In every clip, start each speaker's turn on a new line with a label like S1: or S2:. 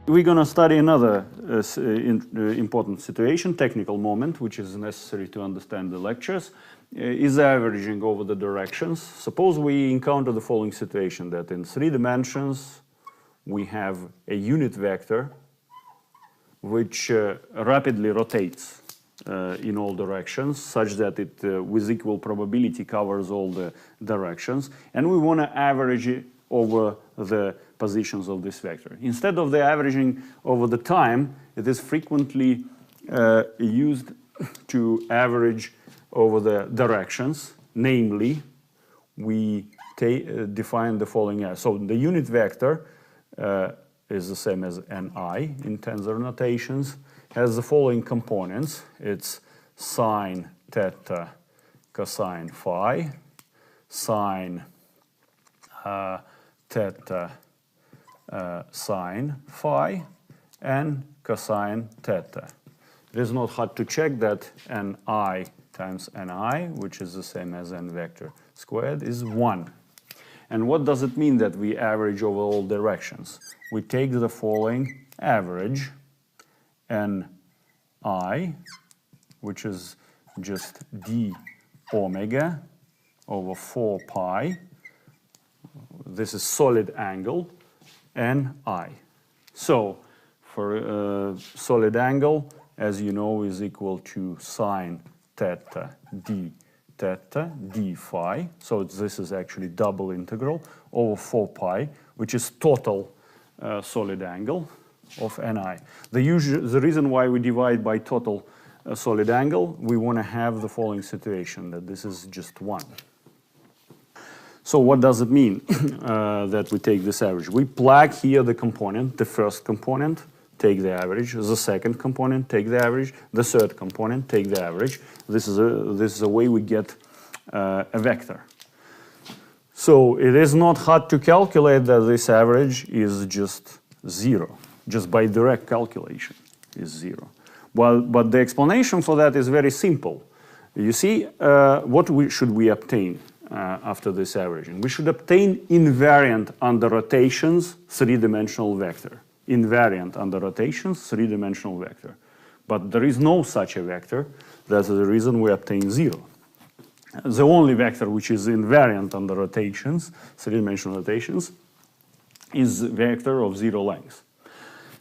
S1: we're going to study another important situation, technical moment, which is necessary to understand the lectures, is averaging over the directions. Suppose we encounter the following situation, that in 3 dimensions we have a unit vector which rapidly rotates in all directions, such that it with equal probability covers all the directions, and we want to average it over the positions of this vector. Instead of the averaging over the time, it is frequently used to average over the directions. Namely, we define the following. So the unit vector is the same as ni in tensor notations, has the following components. It's sine theta cosine phi, sine theta sine phi, and cosine theta. It is not hard to check that ni times ni, which is the same as n vector squared, is 1. And what does it mean that we average over all directions? We take the following average, ni, which is just d omega over 4 pi. This is solid angle, ni. So for solid angle, as you know, is equal to sine theta d theta d phi. So this is actually double integral over 4 pi, which is total solid angle of ni. The reason why we divide by total solid angle, we want to have the following situation, that this is just 1. So what does it mean that we take this average? We plug here the component, the first component, take the average, the second component, take the average, the third component, take the average. This is a way we get a vector. So it is not hard to calculate that this average is just 0, just by direct calculation is 0. Well, but the explanation for that is very simple. You see, what should we obtain after this averaging? We should obtain invariant under rotations 3-dimensional vector. Invariant under rotations 3-dimensional vector. But there is no such a vector. That's the reason we obtain 0. The only vector which is invariant under rotations, 3-dimensional rotations, is vector of 0 length.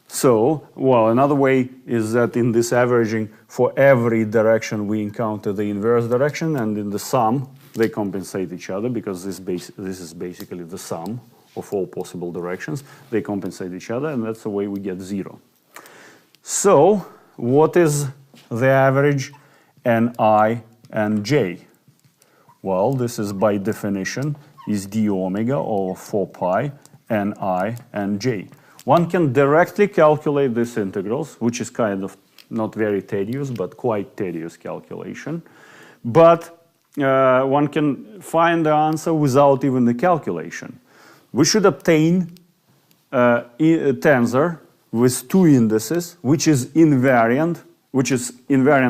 S1: So, well, another way is that in this averaging, for every direction we encounter the inverse direction, and in the sum they compensate each other, because this is basically the sum of all possible directions. They compensate each other, and that's the way we get 0. So what is the average ni and j? Well, this is by definition is d omega over 4 pi ni and j. One can directly calculate these integrals, which is kind of not very tedious, but quite tedious calculation. But one can find the answer without even the calculation. We should obtain a tensor with 2 indices, which is invariant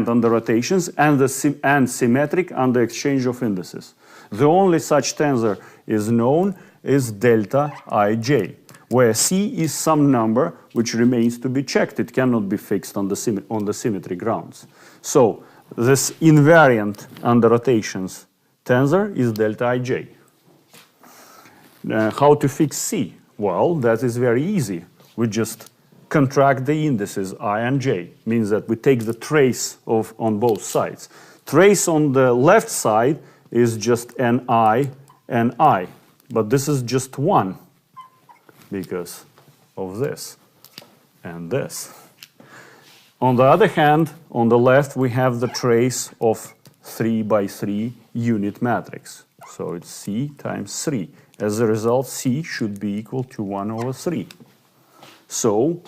S1: under rotations and symmetric under exchange of indices. The only such tensor is known is delta ij, where C is some number which remains to be checked. It cannot be fixed on the symmetry grounds. So this invariant under rotations tensor is delta ij. How to fix C? Well, that is very easy. We just contract the indices I and j. Means that we take the trace on both sides. Trace on the left side is just ni and I, but this is just 1 because of this and this. On the other hand, on the left we have the trace of 3 by 3 unit matrix. So it's C times 3. As a result, C should be equal to 1 over 3. So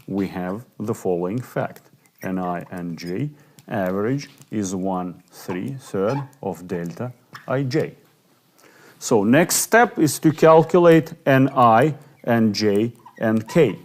S1: we have the following fact. Ni and j average is 1/3 of delta ij. So next step is to calculate ni and j and k.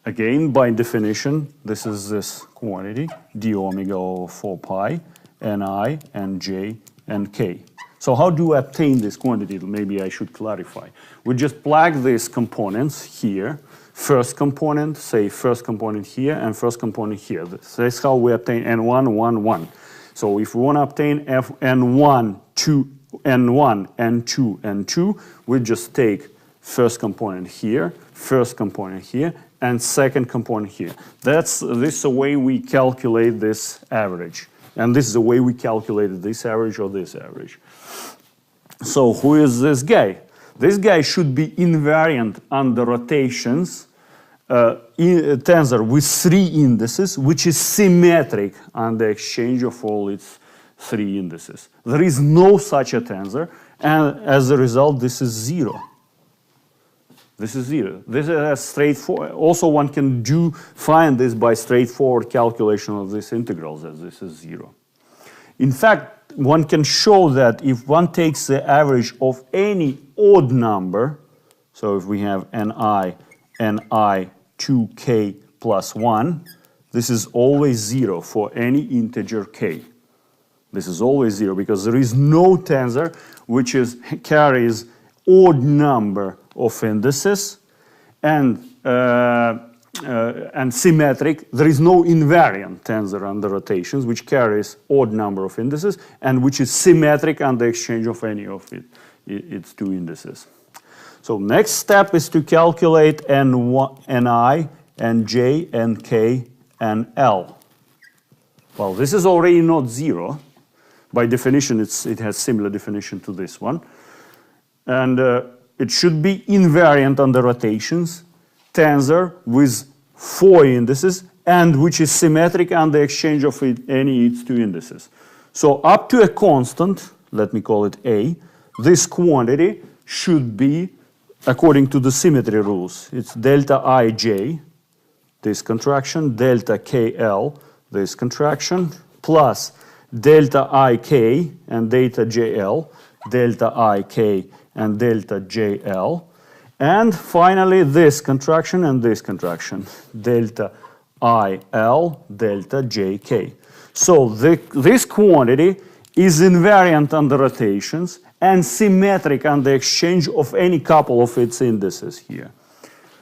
S1: Again, by definition, this is this quantity, d omega over 4 pi, ni and j and k. So how do we obtain this quantity? Maybe I should clarify. We just plug these components here. First component, say first component here, and first component here. That's how we obtain N1, 1, 1. So if we want to obtain N1, 2, N1, N2, N2, we just take first component here, and second component here. This is the way we calculate this average. And this is the way we calculated this average or this average. So who is this guy? This guy should be invariant under rotations tensor with 3 indices, which is symmetric on the exchange of all its 3 indices. There is no such a tensor, and as a result, this is 0. This is 0. This is straightforward. Also, one can find this by straightforward calculation of these integrals, as this is 0. In fact, one can show that if one takes the average of any odd number, so if we have ni, 2k plus 1, this is always 0 for any integer k. This is always 0 because there is no tensor which carries odd number of indices and symmetric. There is no invariant tensor under rotations which carries odd number of indices and which is symmetric on the exchange of any of its 2 indices. So next step is to calculate Ni, Nj, Nk, and L. Well, this is already not 0. By definition, it has similar definition to this one. And it should be invariant under rotations, tensor with 4 indices, and which is symmetric on the exchange of any its 2 indices. So up to a constant, let me call it A, this quantity should be, according to the symmetry rules, it's delta Ij, this contraction, delta Kl, this contraction, plus delta Ik and delta Jl, delta Ik and delta Jl, and finally this contraction and this contraction, delta Il, delta Jk. So this quantity is invariant under rotations and symmetric on the exchange of any couple of its indices here.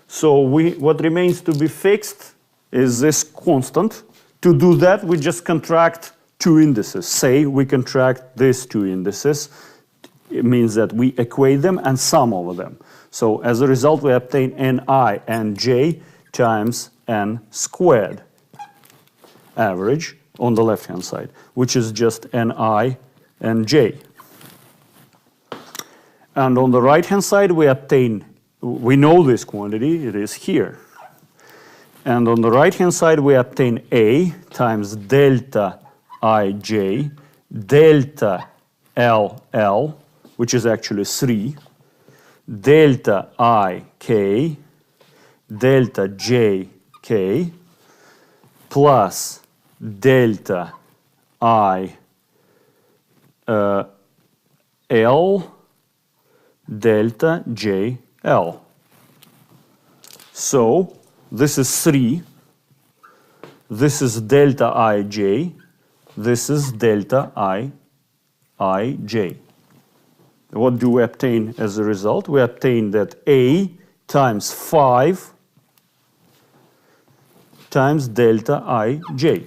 S1: So what remains to be fixed is this constant. To do that, we just contract 2 indices. Say we contract these 2 indices. It means that we equate them and sum over them. So as a result, we obtain Ni and J times N squared average on the left-hand side, which is just Ni and J. And on the right-hand side, we know this quantity, it is here. And on the right-hand side, we obtain A times delta Ij, delta LL, which is actually 3, delta Ik, delta Jk, plus delta IL, delta JL. So this is 3, this is delta Ij, this is delta Ij. What do we obtain as a result? We obtain that A times 5 times delta Ij.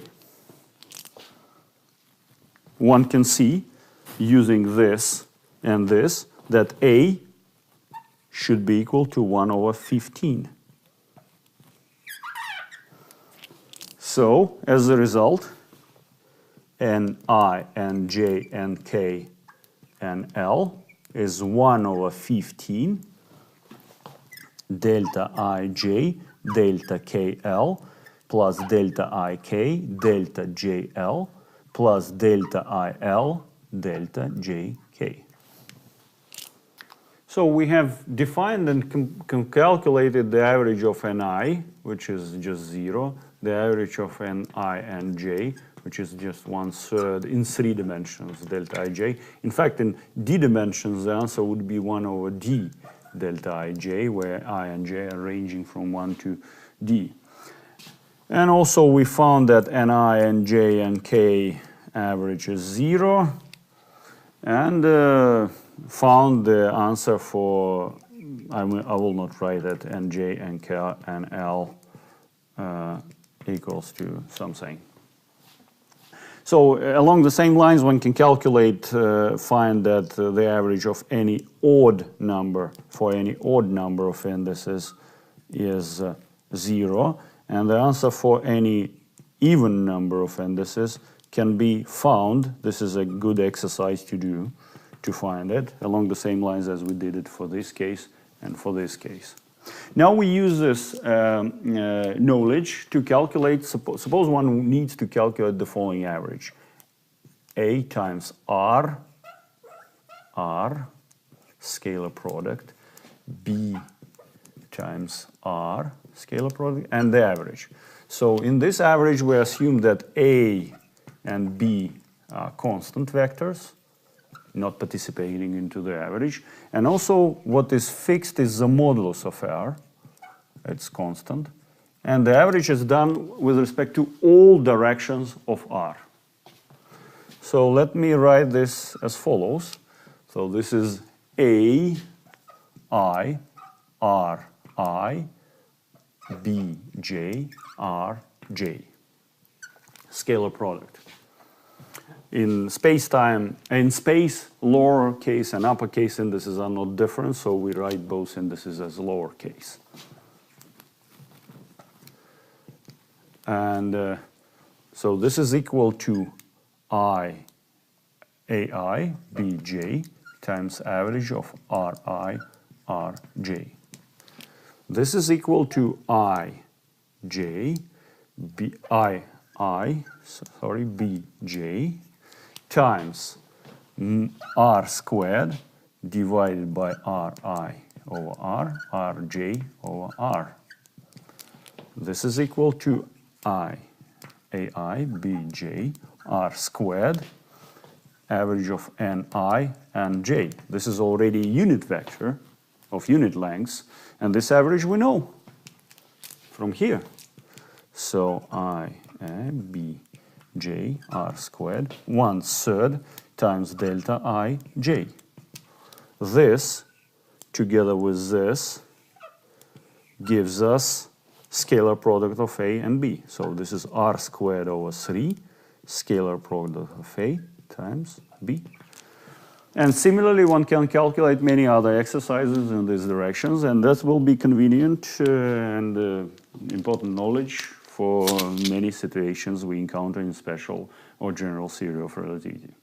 S1: One can see, using this and this, that A should be equal to 1 over 15. So, as a result, Ni, Nj, Nk, and L is 1 over 15 delta Ij, delta Kl, plus delta Ik, delta Jl, plus delta Il, delta Jk. So we have defined and calculated the average of Ni, which is just 0, the average of Ni and J, which is just 1/3 in 3 dimensions, delta Ij. In fact, in d dimensions, the answer would be 1 over d delta Ij, where I and j are ranging from 1 to d. And also we found that Ni and j and k average is 0. and found the answer for, I will not write it, nj and k and l equals to something. So along the same lines, one can calculate, find that the average of any odd number for any odd number of indices is 0, and the answer for any even number of indices can be found. This is a good exercise to do, to find it along the same lines as we did it for this case and for this case. Now we use this knowledge to calculate, suppose one needs to calculate the following average. A times R, scalar product, B times R, scalar product, and the average. So in this average we assume that A and B are constant vectors, not participating into the average. And also what is fixed is the modulus of R. It's constant. And the average is done with respect to all directions of R. So let me write this as follows. So this is A, I, R, I, B, J, R, J. Scalar product. In space-time, in space, lowercase and uppercase indices are not different, so we write both indices as lowercase. And so this is equal to I, AI, BJ times average of RI, RJ. This is equal to IJ, BJ times R squared divided by RI over R, RJ over R. This is equal to I, AI, BJ, R squared, average of NI and J. This is already a unit vector of unit lengths, and this average we know from here. So I, B, J, R squared, 1/3 times delta I, J. This, together with this, gives us scalar product of A and B. So this is R squared over 3, scalar product of A times B. And similarly, one can calculate many other exercises in these directions, and that will be convenient and important knowledge for many situations we encounter in special or general theory of relativity.